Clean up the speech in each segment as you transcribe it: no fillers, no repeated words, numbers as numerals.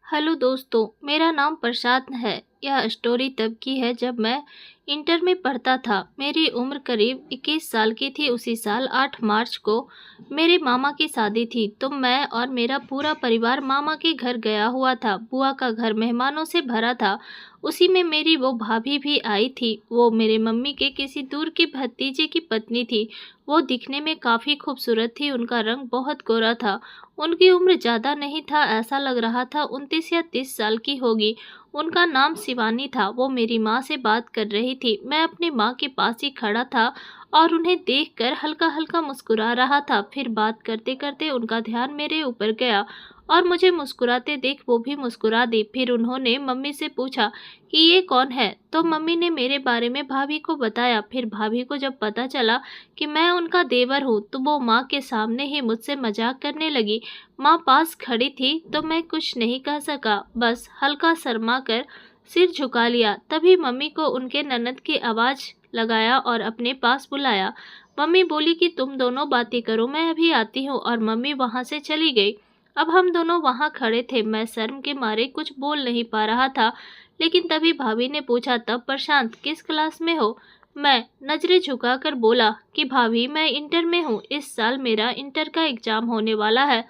Hello दोस्तों, मेरा नाम प्रसाद है। यह स्टोरी तब की है जब मैं इंटर में पढ़ता था। मेरी उम्र करीब 21 साल की थी। उसी साल 8 मार्च को मेरे मामा की शादी थी, तो मैं और मेरा पूरा परिवार मामा के घर गया हुआ था। बुआ का घर मेहमानों से भरा था। उसी में मेरी वो भाभी भी आई थी। वो मेरे मम्मी के किसी दूर के भतीजे की पत्नी थी। वो दिखने में काफ़ी खूबसूरत थी। उनका रंग बहुत गोरा था। उनकी उम्र ज़्यादा नहीं था, ऐसा लग रहा था 29 या 30 साल की होगी। उनका नाम शिवानी था। वो मेरी माँ से बात कर रही थी। मैं अपनी माँ के पास ही खड़ा था और उन्हें देखकर हल्का हल्का मुस्कुरा रहा था। फिर बात करते करते उनका ध्यान मेरे ऊपर गया और मुझे मुस्कुराते देख वो भी मुस्कुरा दी। फिर उन्होंने मम्मी से पूछा कि ये कौन है, तो मम्मी ने मेरे बारे में भाभी को बताया। फिर भाभी को जब पता चला कि मैं उनका देवर हूँ, तो वो माँ के सामने ही मुझसे मजाक करने लगी। माँ पास खड़ी थी तो मैं कुछ नहीं कह सका, बस हल्का शर्मा कर सिर झुका लिया। तभी मम्मी को उनके ननद की आवाज़ लगाया और अपने पास बुलाया। मम्मी बोली कि तुम दोनों बातें करो, मैं अभी आती हूँ, और मम्मी वहाँ से चली गई। अब हम दोनों वहाँ खड़े थे। मैं शर्म के मारे कुछ बोल नहीं पा रहा था। लेकिन तभी भाभी ने पूछा, तब प्रशांत किस क्लास में हो? मैं नजरें झुकाकर बोला कि भाभी मैं इंटर में हूँ, इस साल मेरा इंटर का एग्जाम होने वाला है।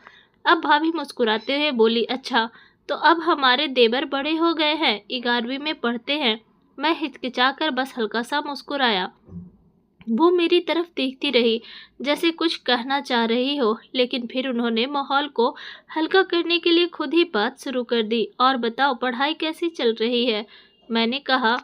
अब भाभी मुस्कुराते हुए बोली, अच्छा तो अब हमारे देवर बड़े हो गए हैं, 11वीं में पढ़ते हैं। मैं हिचकिचाकर बस हल्का सा मुस्कुराया। वो मेरी तरफ देखती रही जैसे कुछ कहना चाह रही हो, लेकिन फिर उन्होंने माहौल को हल्का करने के लिए खुद ही बात शुरू कर दी। और बताओ पढ़ाई कैसी चल रही है? मैंने कहा,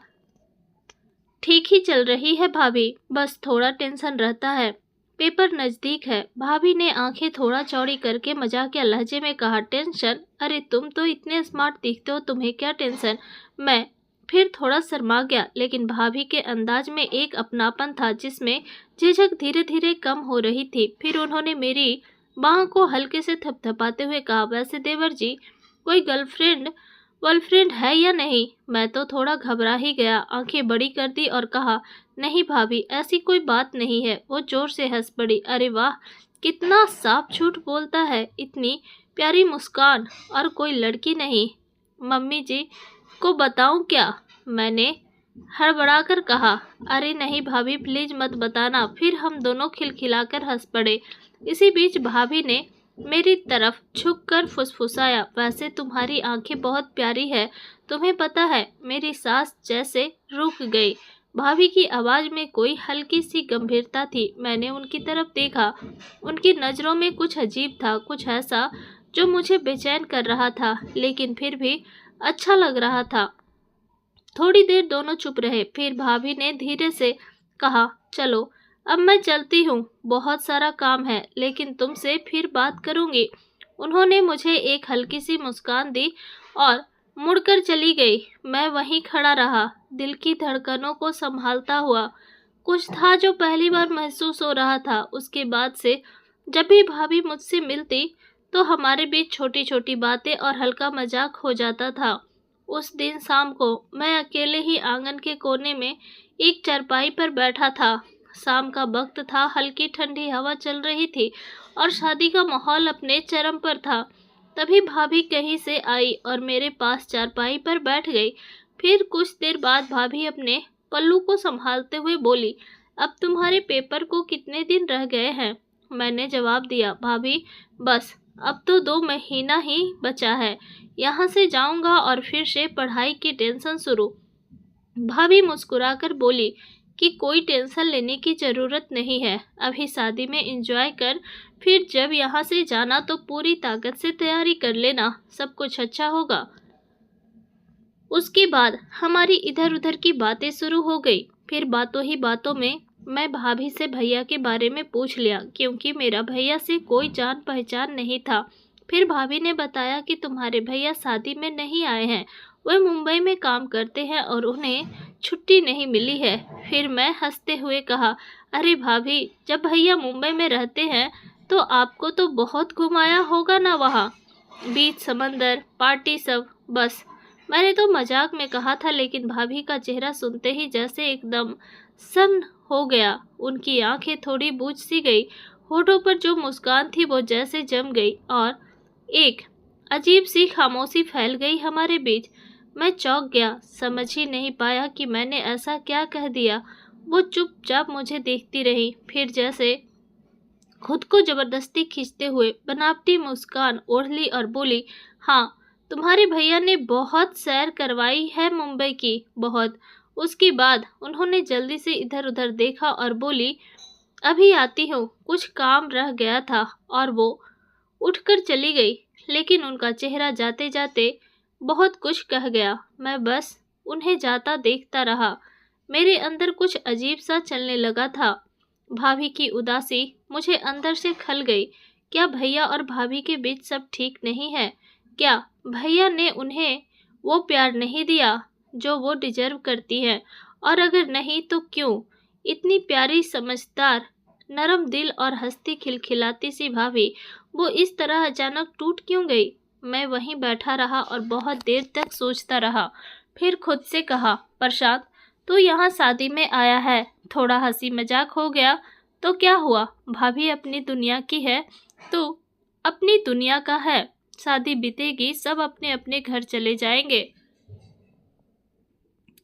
ठीक ही चल रही है भाभी, बस थोड़ा टेंशन रहता है, पेपर नज़दीक है। भाभी ने आंखें थोड़ा चौड़ी करके मजाकिया लहजे में कहा, टेंशन? अरे तुम तो इतने स्मार्ट दिखते हो, तुम्हें क्या टेंशन? मैं फिर थोड़ा शर्मा गया, लेकिन भाभी के अंदाज में एक अपनापन था जिसमें झिझक धीरे धीरे कम हो रही थी। फिर उन्होंने मेरी बाह को हल्के से थपथपाते हुए कहा, वैसे देवर जी कोई गर्लफ्रेंड गर्लफ्रेंड है या नहीं? मैं तो थोड़ा घबरा ही गया, आंखें बड़ी कर दी और कहा, नहीं भाभी, ऐसी कोई बात नहीं है। वो जोर से हंस पड़ी। अरे वाह, कितना साफ झूठ बोलता है, इतनी प्यारी मुस्कान, और कोई लड़की नहीं? मम्मी जी को बताऊं क्या? मैंने हड़बड़ाकर कहा। अरे नहीं भाभी, प्लीज मत बताना। फिर हम दोनों खिलखिलाकर हंस पड़े। इसी बीच भाभी ने मेरी तरफ झुककर फुसफुसाया, वैसे तुम्हारी आंखें बहुत प्यारी है। तुम्हें पता है? मेरी सांस जैसे रुक गई। भाभी की आवाज में कोई हल्की सी गंभीरता थी। मैंने उनकी तरफ देखा। उनकी नजरों में कुछ अजीब था, कुछ ऐसा जो मुझे बेचैन कर रहा था, लेकिन फिर भी अच्छा लग रहा था। थोड़ी देर दोनों चुप रहे। फिर भाभी ने धीरे से कहा, चलो अब मैं चलती हूँ, बहुत सारा काम है, लेकिन तुमसे फिर बात करूँगी। उन्होंने मुझे एक हल्की सी मुस्कान दी और मुड़कर चली गई। मैं वहीं खड़ा रहा, दिल की धड़कनों को संभालता हुआ। कुछ था जो पहली बार महसूस हो रहा था। उसके बाद से जब भी भाभी मुझसे मिलती, तो हमारे बीच छोटी छोटी बातें और हल्का मजाक हो जाता था। उस दिन शाम को मैं अकेले ही आंगन के कोने में एक चारपाई पर बैठा था। शाम का वक्त था, हल्की ठंडी हवा चल रही थी और शादी का माहौल अपने चरम पर था। तभी भाभी कहीं से आई और मेरे पास चारपाई पर बैठ गई। फिर कुछ देर बाद भाभी अपने पल्लू को संभालते हुए बोली, अब तुम्हारे पेपर को कितने दिन रह गए हैं? मैंने जवाब दिया, भाभी बस अब तो 2 महीना ही बचा है, यहाँ से जाऊंगा और फिर से पढ़ाई की टेंशन शुरू। भाभी मुस्कुराकर बोली कि कोई टेंशन लेने की ज़रूरत नहीं है, अभी शादी में एंजॉय कर, फिर जब यहाँ से जाना तो पूरी ताकत से तैयारी कर लेना, सब कुछ अच्छा होगा। उसके बाद हमारी इधर उधर की बातें शुरू हो गई। फिर बातों ही बातों में मैं भाभी से भैया के बारे में पूछ लिया, क्योंकि मेरा भैया से कोई जान पहचान नहीं था। फिर भाभी ने बताया कि तुम्हारे भैया शादी में नहीं आए हैं, वे मुंबई में काम करते हैं और उन्हें छुट्टी नहीं मिली है। फिर मैं हंसते हुए कहा, अरे भाभी, जब भैया मुंबई में रहते हैं तो आपको तो बहुत घुमाया होगा ना वहाँ, बीच, समंदर, पार्टी, सब। बस मैंने तो मजाक में कहा था, लेकिन भाभी का चेहरा सुनते ही जैसे एकदम सन्न हो गया। उनकी आंखें थोड़ी बूझ सी गई, होठों पर जो मुस्कान थी वो जैसे जम गई और एक अजीब सी खामोशी फैल गई हमारे बीच। मैं चौंक गया, समझ ही नहीं पाया कि मैंने ऐसा क्या कह दिया। वो चुपचाप मुझे देखती रही, फिर जैसे खुद को जबरदस्ती खींचते हुए बनावटी मुस्कान ओढ़ ली और बोली, हाँ, तुम्हारे भैया ने बहुत सैर करवाई है मुंबई की, बहुत। उसके बाद उन्होंने जल्दी से इधर उधर देखा और बोली, अभी आती हूँ, कुछ काम रह गया था। और वो उठकर चली गई। लेकिन उनका चेहरा जाते जाते बहुत कुछ कह गया। मैं बस उन्हें जाता देखता रहा। मेरे अंदर कुछ अजीब सा चलने लगा था। भाभी की उदासी मुझे अंदर से खल गई। क्या भैया और भाभी के बीच सब ठीक नहीं है? क्या भैया ने उन्हें वो प्यार नहीं दिया जो वो डिजर्व करती है? और अगर नहीं तो क्यों? इतनी प्यारी, समझदार, नरम दिल और हंसती खिलखिलाती सी भाभी, वो इस तरह अचानक टूट क्यों गई? मैं वहीं बैठा रहा और बहुत देर तक सोचता रहा। फिर खुद से कहा, प्रशांत, तू यहाँ शादी में आया है, थोड़ा हंसी मजाक हो गया तो क्या हुआ? भाभी अपनी दुनिया की है, तू अपनी दुनिया का है। शादी बीतेगी, सब अपने अपने घर चले जाएंगे,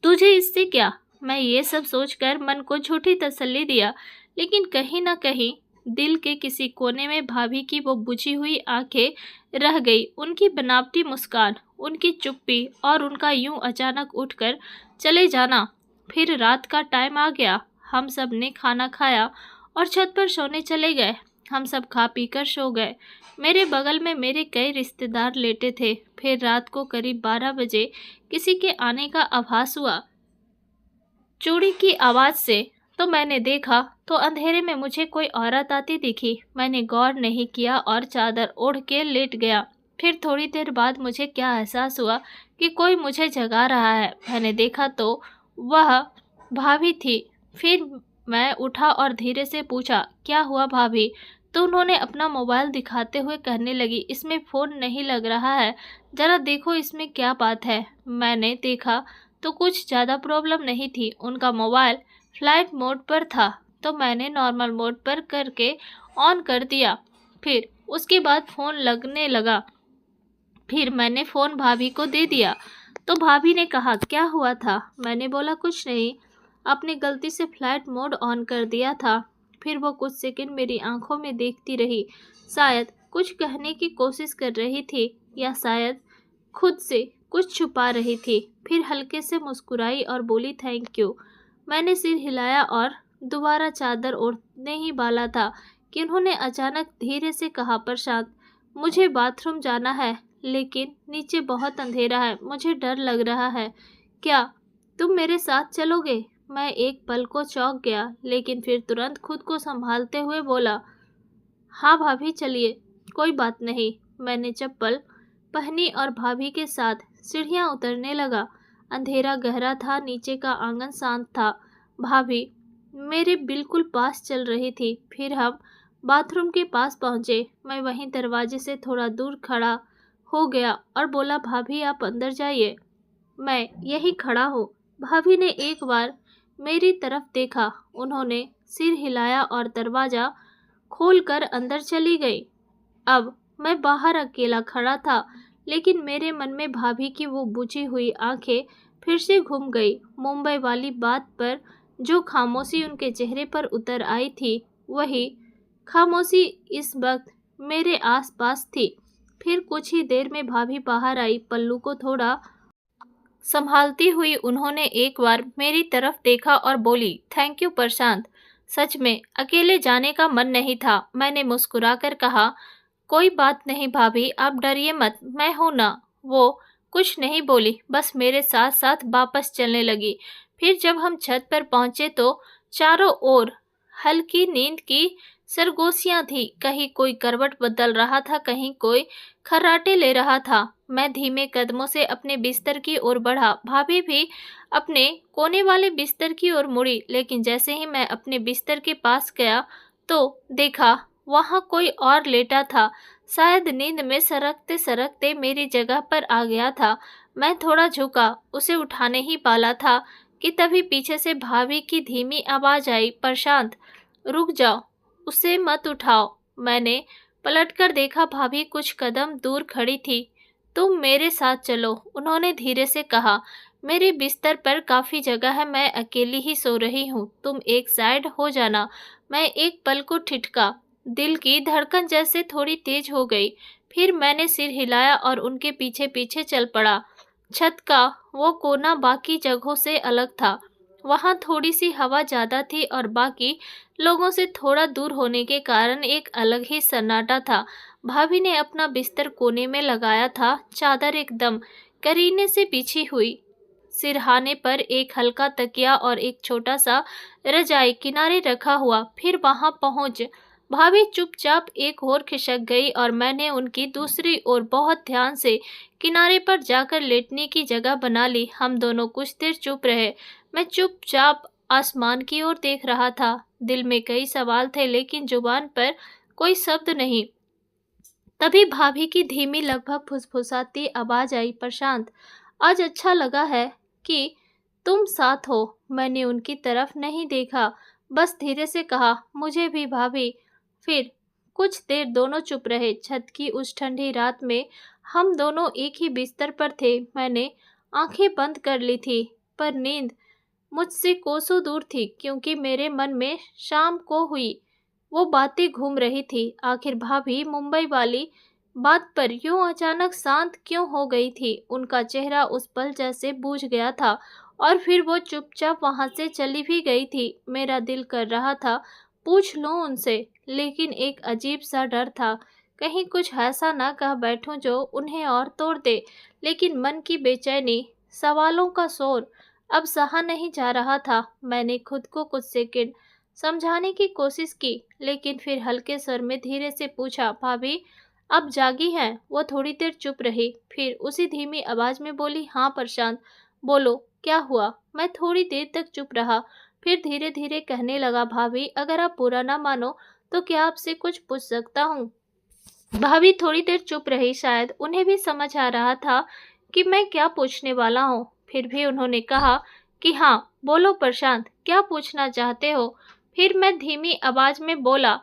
तुझे इससे क्या? मैं ये सब सोचकर मन को झूठी तसल्ली दिया, लेकिन कहीं ना कहीं दिल के किसी कोने में भाभी की वो बुझी हुई आंखें रह गई। उनकी बनावटी मुस्कान, उनकी चुप्पी और उनका यूं अचानक उठकर चले जाना। फिर रात का टाइम आ गया। हम सब ने खाना खाया और छत पर सोने चले गए। हम सब खा पी कर सो गए। मेरे बगल में मेरे कई रिश्तेदार लेटे थे। फिर रात को करीब 12 बजे किसी के आने का आभास हुआ, चूड़ी की आवाज से। तो मैंने देखा तो अंधेरे में मुझे कोई औरत आती दिखी। मैंने गौर नहीं किया और चादर ओढ़ के लेट गया। फिर थोड़ी देर बाद मुझे क्या एहसास हुआ कि कोई मुझे जगा रहा है। मैंने देखा तो वह भाभी थी। फिर मैं उठा और धीरे से पूछा, क्या हुआ भाभी? तो उन्होंने अपना मोबाइल दिखाते हुए कहने लगी, इसमें फ़ोन नहीं लग रहा है, ज़रा देखो इसमें क्या बात है। मैंने देखा तो कुछ ज़्यादा प्रॉब्लम नहीं थी। उनका मोबाइल फ्लाइट मोड पर था, तो मैंने नॉर्मल मोड पर करके ऑन कर दिया। फिर उसके बाद फ़ोन लगने लगा। फिर मैंने फ़ोन भाभी को दे दिया तो भाभी ने कहा, क्या हुआ था? मैंने बोला, कुछ नहीं, आपने गलती से फ्लाइट मोड ऑन कर दिया था। फिर वो कुछ सेकंड मेरी आंखों में देखती रही, शायद कुछ कहने की कोशिश कर रही थी या शायद खुद से कुछ छुपा रही थी। फिर हल्के से मुस्कुराई और बोली, थैंक यू। मैंने सिर हिलाया और दोबारा चादर ओढ़ने ही वाला था कि उन्होंने अचानक धीरे से कहा, प्रशांत, मुझे बाथरूम जाना है, लेकिन नीचे बहुत अंधेरा है, मुझे डर लग रहा है, क्या तुम मेरे साथ चलोगे? मैं एक पल को चौंक गया, लेकिन फिर तुरंत खुद को संभालते हुए बोला, हाँ भाभी, चलिए, कोई बात नहीं। मैंने चप्पल पहनी और भाभी के साथ सीढ़ियाँ उतरने लगा। अंधेरा गहरा था, नीचे का आंगन शांत था। भाभी मेरे बिल्कुल पास चल रही थी। फिर हम बाथरूम के पास पहुँचे। मैं वहीं दरवाजे से थोड़ा दूर खड़ा हो गया और बोला, भाभी आप अंदर जाइए, मैं यहीं खड़ा हूँ। भाभी ने एक बार मेरी तरफ देखा, उन्होंने सिर हिलाया और दरवाज़ा खोलकर अंदर चली गई। अब मैं बाहर अकेला खड़ा था, लेकिन मेरे मन में भाभी की वो बुझी हुई आंखें फिर से घूम गई। मुंबई वाली बात पर जो खामोशी उनके चेहरे पर उतर आई थी, वही खामोशी इस वक्त मेरे आसपास थी। फिर कुछ ही देर में भाभी बाहर आई। पल्लू को थोड़ा संभालती हुई उन्होंने एक बार मेरी तरफ देखा और बोली, थैंक यू प्रशांत, सच में अकेले जाने का मन नहीं था। मैंने मुस्कुराकर कहा, कोई बात नहीं भाभी, आप डरिए मत, मैं हूं ना। वो कुछ नहीं बोली, बस मेरे साथ साथ वापस चलने लगी। फिर जब हम छत पर पहुंचे तो चारों ओर हल्की नींद की सरगोशियां थी। कहीं कोई करवट बदल रहा था, कहीं कोई खर्राटे ले रहा था। मैं धीमे कदमों से अपने बिस्तर की ओर बढ़ा। भाभी भी अपने कोने वाले बिस्तर की ओर मुड़ी, लेकिन जैसे ही मैं अपने बिस्तर के पास गया तो देखा वहाँ कोई और लेटा था। शायद नींद में सरकते सरकते मेरी जगह पर आ गया था। मैं थोड़ा झुका, उसे उठाने ही वाला था कि तभी पीछे से भाभी की धीमी आवाज़ आई, प्रशांत, रुक जाओ, उसे मत उठाओ। मैंने पलटकर देखा, भाभी कुछ कदम दूर खड़ी थी। तुम मेरे साथ चलो, उन्होंने धीरे से कहा। मेरे बिस्तर पर काफ़ी जगह है, मैं अकेली ही सो रही हूँ, तुम एक साइड हो जाना। मैं एक पल को ठिठका, दिल की धड़कन जैसे थोड़ी तेज हो गई। फिर मैंने सिर हिलाया और उनके पीछे पीछे चल पड़ा। छत का वो कोना बाकी जगहों से अलग था। वहाँ थोड़ी सी हवा ज़्यादा थी और बाकी लोगों से थोड़ा दूर होने के कारण एक अलग ही सन्नाटा था। भाभी ने अपना बिस्तर कोने में लगाया था, चादर एकदम करीने से बिछी हुई। सिरहाने पर एक हल्का तकिया और एक छोटा सा रजाई किनारे रखा हुआ। फिर वहां पहुंच भाभी चुपचाप एक ओर खिसक गई और मैंने उनकी दूसरी ओर बहुत ध्यान से किनारे पर जाकर लेटने की जगह बना ली। हम दोनों कुछ देर चुप रहे। मैं चुपचाप आसमान की ओर देख रहा था। दिल में कई सवाल थे लेकिन जुबान पर कोई शब्द नहीं। तभी भाभी की धीमी लगभग फुसफुसाती आवाज आई, प्रशांत, आज अच्छा लगा है कि तुम साथ हो। मैंने उनकी तरफ नहीं देखा, बस धीरे से कहा, मुझे भी भाभी। फिर कुछ देर दोनों चुप रहे। छत की उस ठंडी रात में हम दोनों एक ही बिस्तर पर थे। मैंने आंखें बंद कर ली थी, पर नींद मुझसे कोसों दूर थी क्योंकि मेरे मन में शाम को हुई वो बातें घूम रही थी। आखिर भाभी मुंबई वाली बात पर यूं अचानक शांत क्यों हो गई थी? उनका चेहरा उस पल जैसे बूझ गया था और फिर वो चुपचाप वहां से चली भी गई थी। मेरा दिल कर रहा था पूछ लूं उनसे, लेकिन एक अजीब सा डर था, कहीं कुछ ऐसा ना कह बैठूं जो उन्हें और तोड़ दे। लेकिन मन की बेचैनी, सवालों का शोर अब सहा नहीं जा रहा था। मैंने खुद को कुछ सेकंड समझाने की कोशिश की, लेकिन फिर हल्के स्वर में धीरे से पूछा, भाभी अब जागी हैं? वो थोड़ी देर चुप रही, फिर उसी धीमी आवाज में बोली, हाँ प्रशांत, बोलो क्या हुआ? मैं थोड़ी देर तक चुप रहा, फिर धीरे धीरे कहने लगा, भाभी अगर आप बुरा ना मानो तो क्या आपसे कुछ पूछ सकता हूँ? भाभी थोड़ी देर चुप रही, शायद उन्हें भी समझ आ रहा था कि मैं क्या पूछने वाला हूँ। फिर भी उन्होंने कहा कि हाँ बोलो प्रशांत, क्या पूछना चाहते हो? फिर मैं धीमी आवाज में बोला,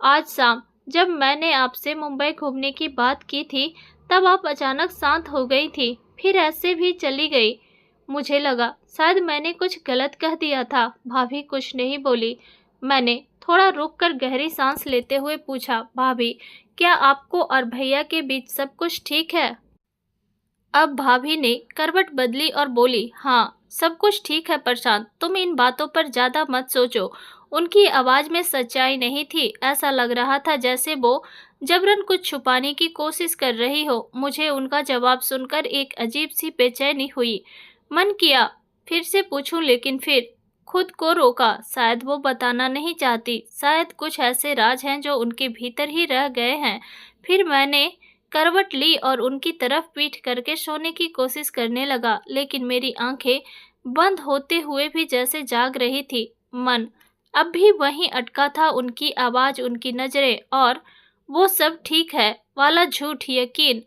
आज शाम जब मैंने आपसे मुंबई घूमने की बात की थी तब आप अचानक शांत हो गई थी, फिर ऐसे भी चली गई। मुझे लगा शायद मैंने कुछ गलत कह दिया था। भाभी कुछ नहीं बोली। मैंने थोड़ा रुक कर गहरी सांस लेते हुए पूछा, भाभी क्या आपको और भैया के बीच सब कुछ ठीक है? अब भाभी ने करवट बदली और बोली, हाँ सब कुछ ठीक है प्रशांत, तुम इन बातों पर ज्यादा मत सोचो। उनकी आवाज में सच्चाई नहीं थी, ऐसा लग रहा था जैसे वो जबरन कुछ छुपाने की कोशिश कर रही हो। मुझे उनका जवाब सुनकर एक अजीब सी बेचैनी हुई। मन किया फिर से पूछूं, लेकिन फिर खुद को रोका। शायद वो बताना नहीं चाहती, शायद कुछ ऐसे राज हैं जो उनके भीतर ही रह गए हैं। फिर मैंने करवट ली और उनकी तरफ पीठ करके सोने की कोशिश करने लगा, लेकिन मेरी आंखें बंद होते हुए भी जैसे जाग रही थी। मन अब भी वहीं अटका था, उनकी आवाज, उनकी नजरें और वो सब ठीक है वाला झूठ यकीन।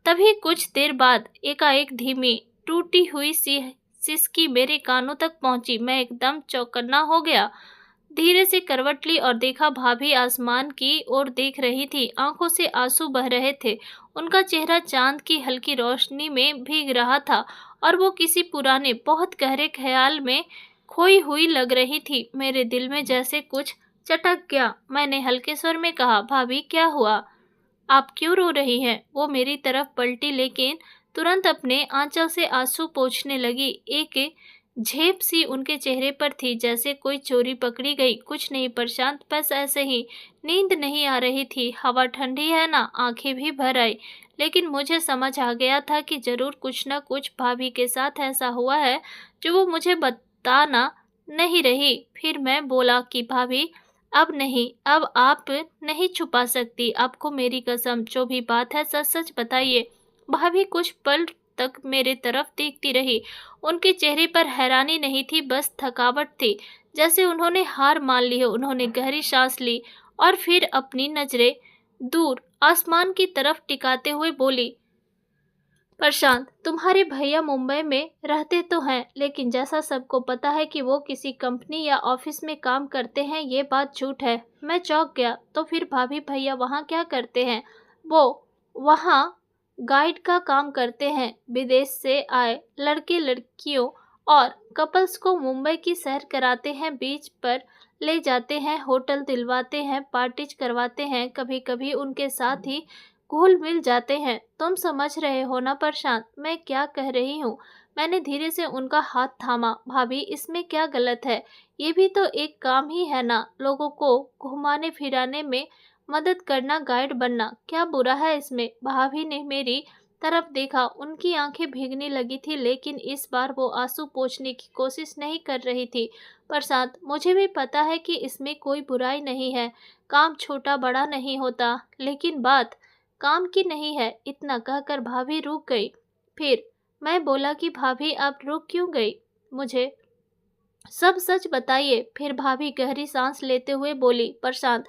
तभी कुछ देर बाद एकाएक धीमी टूटी हुई सी सिसकी मेरे कानों तक पहुंची। मैं एकदम चौकन्ना हो गया। धीरे से करवट ली और देखा भाभी आसमान की ओर देख रही थी, आंखों से आंसू बह रहे थे। उनका चेहरा चांद की हल्की रोशनी में भीग रहा था और वो किसी पुराने बहुत गहरे ख्याल में खोई हुई लग रही थी। मेरे दिल में जैसे कुछ चटक गया। मैंने हल्के स्वर में कहा, भाभी क्या हुआ? आप क्यों रो रही हैं? वो मेरी तरफ पलटी, लेकिन तुरंत अपने आंचल से आंसू पोंछने लगी। एक झेप सी उनके चेहरे पर थी, जैसे कोई चोरी पकड़ी गई। कुछ नहीं प्रशांत, बस ऐसे ही नींद नहीं आ रही थी। हवा ठंडी है ना, आंखें भी भर आई। लेकिन मुझे समझ आ गया था कि जरूर कुछ न कुछ भाभी के साथ ऐसा हुआ है जो वो मुझे बताना नहीं रही। फिर मैं बोला कि भाभी अब नहीं, अब आप नहीं छुपा सकती, आपको मेरी कसम, जो भी बात है सच सच बताइए। भाभी कुछ पल तक मेरे तरफ देखती रही। उनके चेहरे पर हैरानी नहीं थी, बस थकावट थी, जैसे उन्होंने हार मान ली हो। उन्होंने गहरी सांस ली और फिर अपनी नजरें दूर आसमान की तरफ टिकाते हुए बोली, प्रशांत तुम्हारे भैया मुंबई में रहते तो हैं, लेकिन जैसा सबको पता है कि वो किसी कंपनी या ऑफिस में काम करते हैं, ये बात झूठ है। मैं चौंक गया। तो फिर भाभी भैया वहाँ क्या करते हैं? वो वहाँ गाइड का काम करते हैं। विदेश से आए लड़के लड़कियों और कपल्स को मुंबई की सैर कराते हैं, बीच पर ले जाते हैं, होटल दिलवाते हैं, पार्टीज करवाते हैं, कभी कभी उनके साथ ही घुल मिल जाते हैं। तुम समझ रहे हो ना प्रशांत, मैं क्या कह रही हूँ? मैंने धीरे से उनका हाथ थामा। भाभी, इसमें क्या गलत है? ये भी तो एक काम ही है ना, लोगों को घुमाने फिराने में मदद करना, गाइड बनना। क्या बुरा है इसमें? भाभी ने मेरी तरफ देखा। उनकी आंखें भीगने लगी थी, लेकिन इस बार वो आंसू पोंछने की कोशिश नहीं कर रही थी। प्रशांत, मुझे भी पता है कि इसमें कोई बुराई नहीं है, काम छोटा बड़ा नहीं होता, लेकिन बात काम की नहीं है। इतना कहकर भाभी रुक गई। फिर मैं बोला कि भाभी आप रुक क्यों गई? मुझे सब सच बताइए। फिर भाभी गहरी सांस लेते हुए बोली, प्रशांत,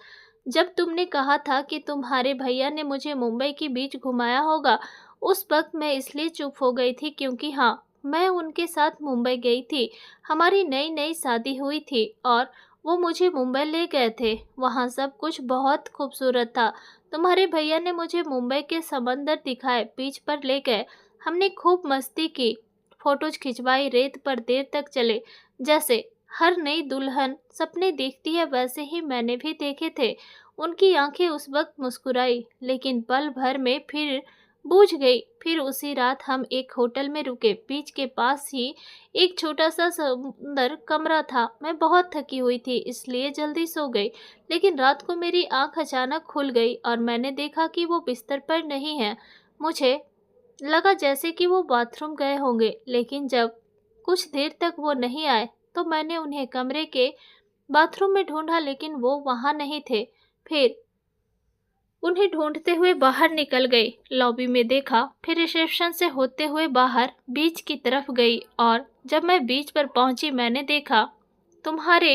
जब तुमने कहा था कि तुम्हारे भैया ने मुझे मुंबई के बीच घुमाया होगा, उस वक्त मैं इसलिए चुप हो गई थी क्योंकि हाँ, मैं उनके साथ मुंबई गई थी। हमारी नई नई शादी हुई थी और वो मुझे मुंबई ले गए थे। वहाँ सब कुछ बहुत खूबसूरत था। तुम्हारे भैया ने मुझे मुंबई के समंदर दिखाए, बीच पर ले गए। हमने खूब मस्ती की, फोटोज खिंचवाई, रेत पर देर तक चले। जैसे हर नई दुल्हन सपने देखती है, वैसे ही मैंने भी देखे थे। उनकी आंखें उस वक्त मुस्कुराई, लेकिन पल भर में फिर बूझ गई। फिर उसी रात हम एक होटल में रुके। बीच के पास ही एक छोटा सा सुंदर कमरा था। मैं बहुत थकी हुई थी, इसलिए जल्दी सो गई। लेकिन रात को मेरी आंख अचानक खुल गई और मैंने देखा कि वो बिस्तर पर नहीं है। मुझे लगा जैसे कि वो बाथरूम गए होंगे, लेकिन जब कुछ देर तक वो नहीं आए तो मैंने उन्हें कमरे के बाथरूम में ढूंढा, लेकिन वो वहां नहीं थे। फिर उन्हें ढूंढते हुए बाहर निकल गई, लॉबी में देखा, फिर रिसेप्शन से होते हुए बाहर बीच की तरफ गई और जब मैं बीच पर पहुंची मैंने देखा तुम्हारे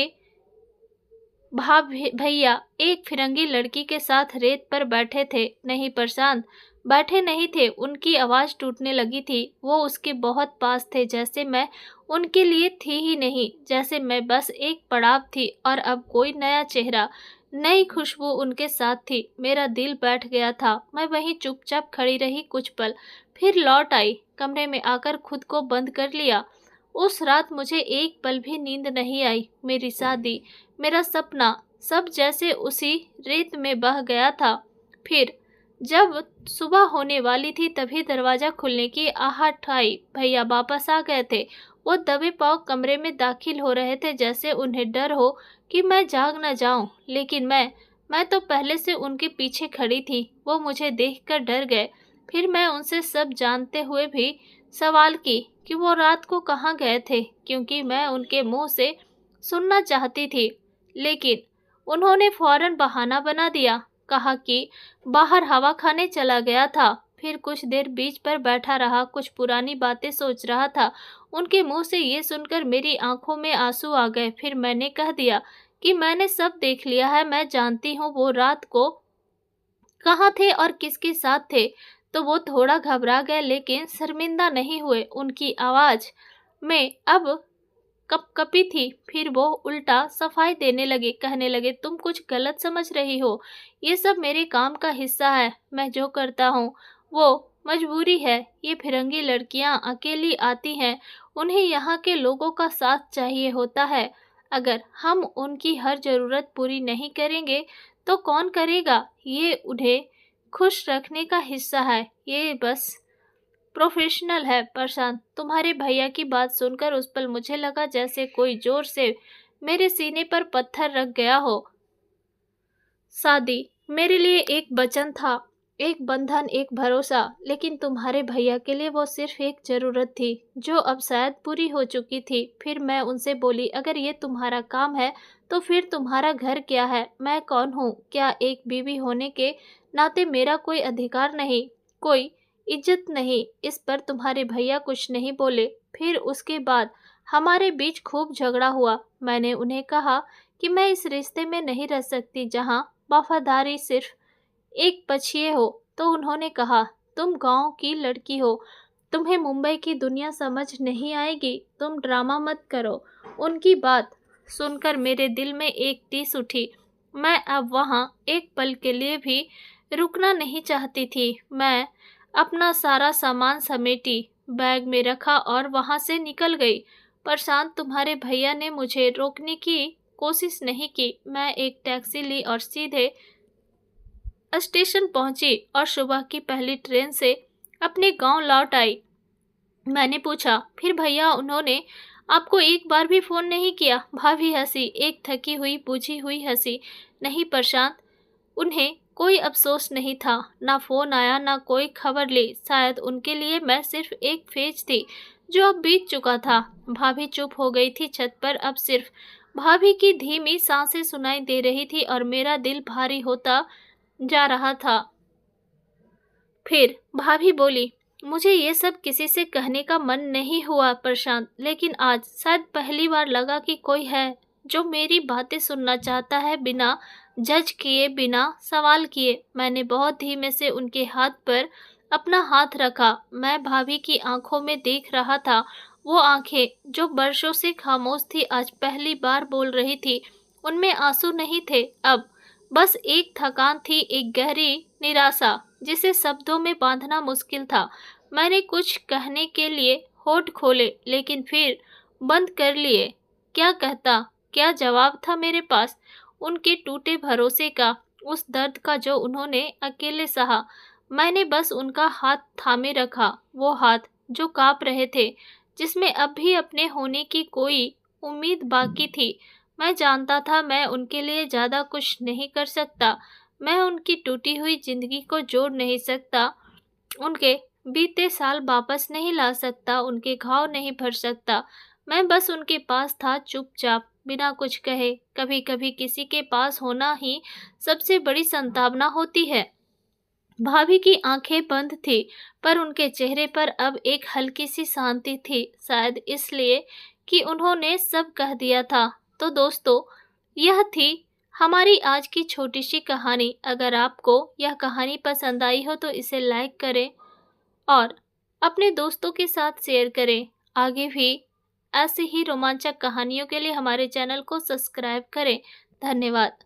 भैया एक फिरंगी लड़की के साथ रेत पर बैठे थे। नहीं प्रशांत, बैठे नहीं थे, उनकी आवाज टूटने लगी थी। वो उसके बहुत पास थे, जैसे मैं उनके लिए थी ही नहीं, जैसे मैं बस एक पड़ाव थी। और अब कोई नया चेहरा, नई खुशबू उनके साथ थी। मेरा दिल बैठ गया था। मैं वहीं चुपचाप खड़ी रही कुछ पल, फिर लौट आई। कमरे में आकर खुद को बंद कर लिया। उस रात मुझे एक पल भी नींद नहीं आई। मेरी शादी, मेरा सपना, सब जैसे उसी रेत में बह गया था। फिर जब सुबह होने वाली थी तभी दरवाजा खुलने की आहट आई। भैया वापस आ गए थे। वो दबे पांव कमरे में दाखिल हो रहे थे, जैसे उन्हें डर हो कि मैं जाग न जाऊं। लेकिन मैं तो पहले से उनके पीछे खड़ी थी। वो मुझे देखकर डर गए। फिर मैं उनसे सब जानते हुए भी सवाल की कि वो रात को कहाँ गए थे, क्योंकि मैं उनके मुंह से सुनना चाहती थी। लेकिन उन्होंने फौरन बहाना बना दिया, कहा कि बाहर हवा खाने चला गया था। फिर कुछ देर बीच पर बैठा रहा, कुछ पुरानी बातें सोच रहा था। उनके मुंह से ये सुनकर मेरी आंखों में आंसू आ गए। फिर मैंने कह दिया कि मैंने सब देख लिया है, मैं जानती हूँ वो रात को कहाँ थे और किसके साथ थे। तो वो थोड़ा घबरा गए, लेकिन शर्मिंदा नहीं हुए। उनकी आवाज में अब कपकपी थी। फिर वो उल्टा सफाई देने लगे, कहने लगे, तुम कुछ गलत समझ रही हो। ये सब मेरे काम का हिस्सा है। मैं जो करता हूँ वो मजबूरी है। ये फिरंगी लड़कियां अकेली आती हैं, उन्हें यहाँ के लोगों का साथ चाहिए होता है। अगर हम उनकी हर जरूरत पूरी नहीं करेंगे तो कौन करेगा? ये उन्हें खुश रखने का हिस्सा है। ये बस प्रोफेशनल है। प्रशांत, तुम्हारे भैया की बात सुनकर उस पल मुझे लगा जैसे कोई जोर से मेरे सीने पर पत्थर रख गया हो। शादी मेरे लिए एक वचन था, एक बंधन, एक भरोसा, लेकिन तुम्हारे भैया के लिए वो सिर्फ एक जरूरत थी, जो अब शायद पूरी हो चुकी थी। फिर मैं उनसे बोली, अगर ये तुम्हारा काम है तो फिर तुम्हारा घर क्या है? मैं कौन हूँ? क्या एक बीवी होने के नाते मेरा कोई अधिकार नहीं, कोई इज्जत नहीं? इस पर तुम्हारे भैया कुछ नहीं बोले। फिर उसके बाद हमारे बीच खूब झगड़ा हुआ। मैंने उन्हें कहा कि मैं इस रिश्ते में नहीं रह सकती जहाँ वफादारी सिर्फ एक पक्षीय हो। तो उन्होंने कहा, तुम गांव की लड़की हो, तुम्हें मुंबई की दुनिया समझ नहीं आएगी, तुम ड्रामा मत करो। उनकी बात सुनकर मेरे दिल में एक टीस उठी। मैं अब वहाँ एक पल के लिए भी रुकना नहीं चाहती थी। मैं अपना सारा सामान समेटी, बैग में रखा और वहाँ से निकल गई। प्रशांत, तुम्हारे भैया ने मुझे रोकने की कोशिश नहीं की। मैं एक टैक्सी ली और सीधे स्टेशन पहुंची और सुबह की पहली ट्रेन से अपने गांव लौट आई। मैंने पूछा, फिर भैया उन्होंने आपको एक बार भी फोन नहीं किया? भाभी हंसी, एक थकी हुई बुझी हुई हंसी। नहीं प्रशांत, उन्हें कोई अफसोस नहीं था। ना फोन आया, ना कोई खबर ली। शायद उनके लिए मैं सिर्फ एक फेज थी जो अब बीत चुका था। भाभी चुप हो गई थी छत पर। अब सिर्फ भाभी की धीमी सांसें सुनाई दे रही थी और मेरा दिल भारी होता जा रहा था। फिर भाभी बोली, मुझे ये सब किसी से कहने का मन नहीं हुआ प्रशांत, लेकिन आज शायद पहली बार लगा कि कोई है जो मेरी बातें सुनना चाहता है, बिना जज किए, बिना सवाल किए। मैंने बहुत धीमे से उनके हाथ पर अपना हाथ रखा। मैं भाभी की आंखों में देख रहा था। वो आंखें जो बरसों से खामोश थी, आज पहली बार बोल रही थी। उनमें आंसू नहीं थे अब, बस एक थकान थी, एक गहरी निराशा जिसे शब्दों में बांधना मुश्किल था। मैंने कुछ कहने के लिए होठ खोले, लेकिन फिर बंद कर लिए। क्या कहता? क्या जवाब था मेरे पास? उनके टूटे भरोसे का, उस दर्द का जो उन्होंने अकेले सहा। मैंने बस उनका हाथ थामे रखा, वो हाथ जो कांप रहे थे, जिसमें अब भी अपने होने की कोई उम्मीद बाकी थी। मैं जानता था मैं उनके लिए ज्यादा कुछ नहीं कर सकता। मैं उनकी टूटी हुई जिंदगी को जोड़ नहीं सकता, उनके बीते साल वापस नहीं ला सकता, उनके घाव नहीं भर सकता। मैं बस उनके पास था, चुपचाप, बिना कुछ कहे। कभी कभी किसी के पास होना ही सबसे बड़ी संतावना होती है। भाभी की आंखें बंद थी, पर उनके चेहरे पर अब एक हल्की सी शांति थी, शायद इसलिए कि उन्होंने सब कह दिया था। तो दोस्तों, यह थी हमारी आज की छोटी सी कहानी। अगर आपको यह कहानी पसंद आई हो तो इसे लाइक करें और अपने दोस्तों के साथ शेयर करें। आगे भी ऐसे ही रोमांचक कहानियों के लिए हमारे चैनल को सब्सक्राइब करें। धन्यवाद।